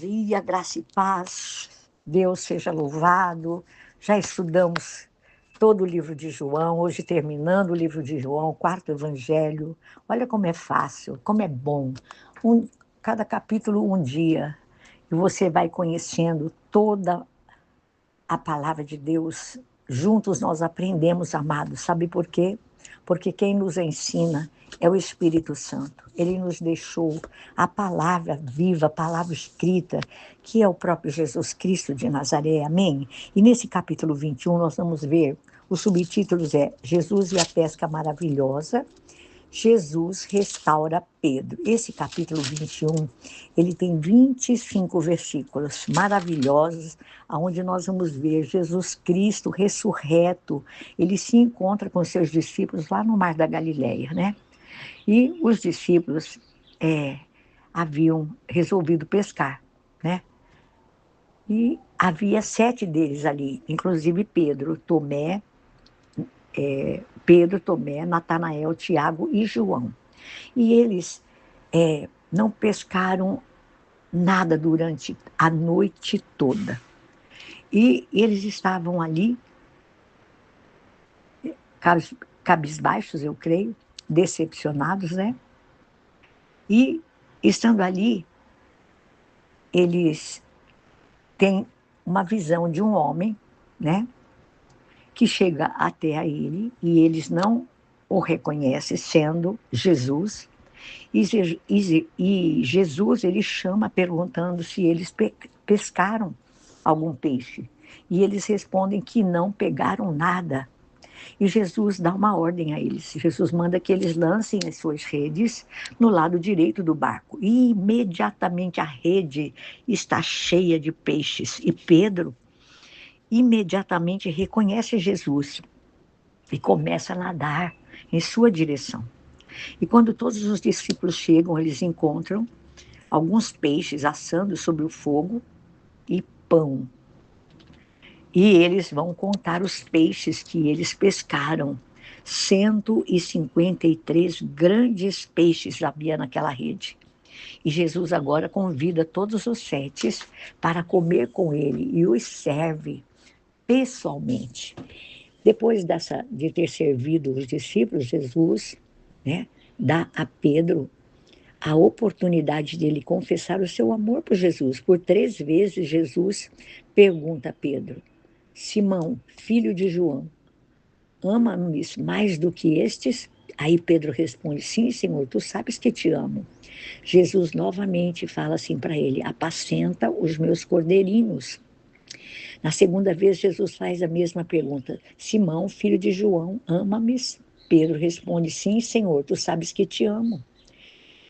dia, graça e paz. Deus seja louvado. Já estudamos todo o livro de João, hoje terminando o livro de João, o quarto evangelho. Olha como é fácil, como é bom. Cada capítulo um dia. E você vai conhecendo toda a palavra de Deus. Juntos nós aprendemos, amados. Sabe por quê? Porque quem nos ensina é o Espírito Santo. Ele nos deixou a palavra viva, a palavra escrita, que é o próprio Jesus Cristo de Nazaré. Amém? E nesse capítulo 21 nós vamos ver, os subtítulos é Jesus e a pesca maravilhosa, Jesus restaura Pedro. Esse capítulo 21, ele tem 25 versículos maravilhosos, onde nós vamos ver Jesus Cristo ressurreto. Ele se encontra com seus discípulos lá no Mar da Galileia, né? E os discípulos haviam resolvido pescar, né? E havia 7 deles ali, inclusive Pedro, Tomé, Natanael, Tiago e João. E eles não pescaram nada durante a noite toda. E eles estavam ali, cabisbaixos, eu creio, decepcionados, né? E, estando ali, eles têm uma visão de um homem, né? Que chega até a ele e eles não o reconhecem sendo Jesus. E Jesus, ele chama perguntando se eles pescaram algum peixe. E eles respondem que não pegaram nada. E Jesus dá uma ordem a eles. Jesus manda que eles lancem as suas redes no lado direito do barco. E imediatamente a rede está cheia de peixes. E Pedro imediatamente reconhece Jesus e começa a nadar em sua direção. E quando todos os discípulos chegam, eles encontram alguns peixes assando sobre o fogo e pão. E eles vão contar os peixes que eles pescaram. 153 grandes peixes havia naquela rede. E Jesus agora convida todos os 7 para comer com ele e os serve pessoalmente. Depois de ter servido os discípulos, Jesus, né, dá a Pedro a oportunidade de ele confessar o seu amor por Jesus. Por 3 vezes, Jesus pergunta a Pedro: Simão, filho de João, ama-me mais do que estes? Aí Pedro responde: sim, Senhor, tu sabes que te amo. Jesus novamente fala assim para ele: apacenta os meus cordeirinhos. Na segunda vez, Jesus faz a mesma pergunta: Simão, filho de João, ama-me? Pedro responde: sim, Senhor, tu sabes que te amo.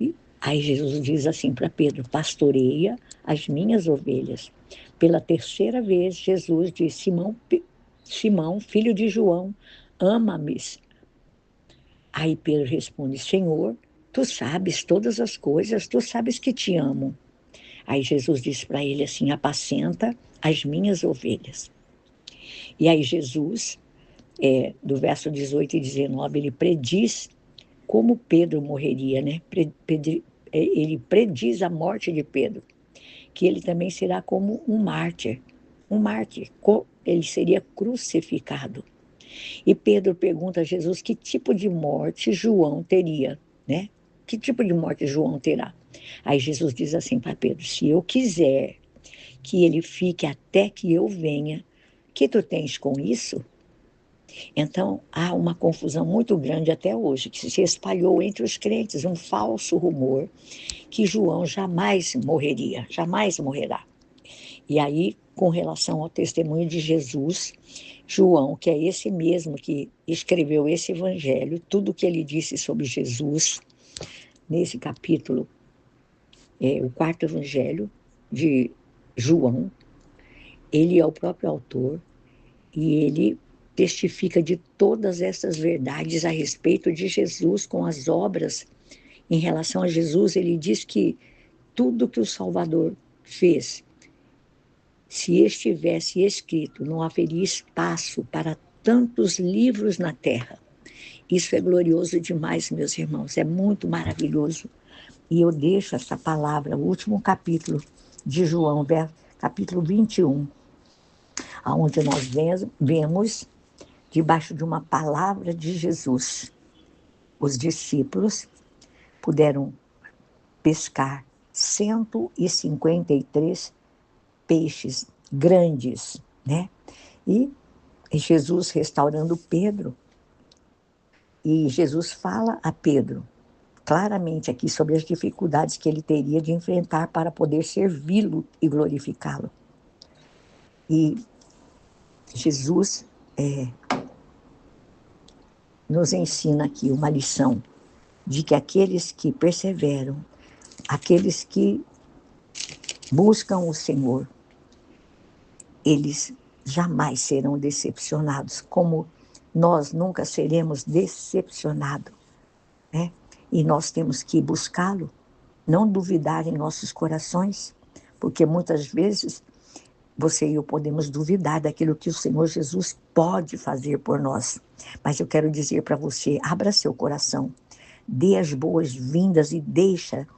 E aí Jesus diz assim para Pedro: pastoreia as minhas ovelhas. Pela 3ª vez, Jesus diz: Simão, filho de João, ama-me? Aí Pedro responde: Senhor, tu sabes todas as coisas, tu sabes que te amo. Aí Jesus diz para ele assim: apacenta as minhas ovelhas. E aí Jesus, do verso 18 e 19, ele prediz como Pedro morreria, né? Ele prediz a morte de Pedro, que ele também será como um mártir. Ele seria crucificado. E Pedro pergunta a Jesus que tipo de morte João teria, né? Que tipo de morte João terá? Aí Jesus diz assim para Pedro: se eu quiser que ele fique até que eu venha, que tu tens com isso? Então, há uma confusão muito grande até hoje, que se espalhou entre os crentes, um falso rumor que João jamais morreria, jamais morrerá. E aí, com relação ao testemunho de Jesus, João, que é esse mesmo que escreveu esse evangelho, tudo que ele disse sobre Jesus, nesse capítulo, o quarto evangelho de João, ele é o próprio autor e ele testifica de todas essas verdades a respeito de Jesus com as obras. Em relação a Jesus, ele diz que tudo que o Salvador fez, se estivesse escrito, não haveria espaço para tantos livros na terra. Isso é glorioso demais, meus irmãos, é muito maravilhoso. E eu deixo essa palavra, o último capítulo de João, capítulo 21, onde nós vemos, debaixo de uma palavra de Jesus, os discípulos puderam pescar 153 peixes grandes, né? E Jesus restaurando Pedro, e Jesus fala a Pedro claramente aqui sobre as dificuldades que ele teria de enfrentar para poder servi-lo e glorificá-lo. E Jesus nos ensina aqui uma lição de que aqueles que perseveram, aqueles que buscam o Senhor, eles jamais serão decepcionados, como nós nunca seremos decepcionados, né? E nós temos que buscá-lo, não duvidar em nossos corações, porque muitas vezes você e eu podemos duvidar daquilo que o Senhor Jesus pode fazer por nós. Mas eu quero dizer para você, abra seu coração, dê as boas-vindas e deixa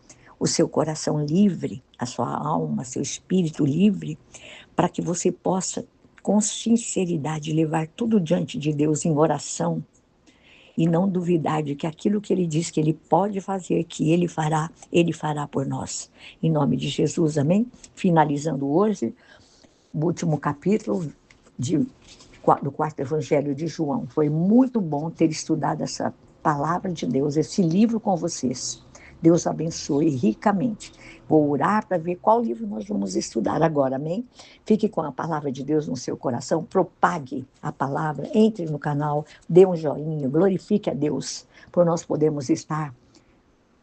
o seu coração livre, a sua alma, seu espírito livre, para que você possa, com sinceridade, levar tudo diante de Deus em oração e não duvidar de que aquilo que Ele diz que Ele pode fazer, que Ele fará por nós. Em nome de Jesus, amém? Finalizando hoje, o último capítulo do quarto Evangelho de João. Foi muito bom ter estudado essa palavra de Deus, esse livro com vocês. Deus abençoe ricamente. Vou orar para ver qual livro nós vamos estudar agora, amém? Fique com a palavra de Deus no seu coração, propague a palavra, entre no canal, dê um joinha, glorifique a Deus, por nós podermos estar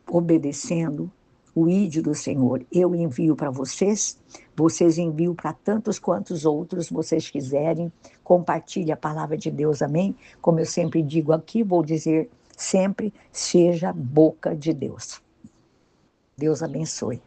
obedecendo o ídolo do Senhor. Eu envio para vocês, vocês enviam para tantos quantos outros vocês quiserem. Compartilhe a palavra de Deus, amém? Como eu sempre digo aqui, vou dizer sempre, seja boca de Deus. Deus abençoe.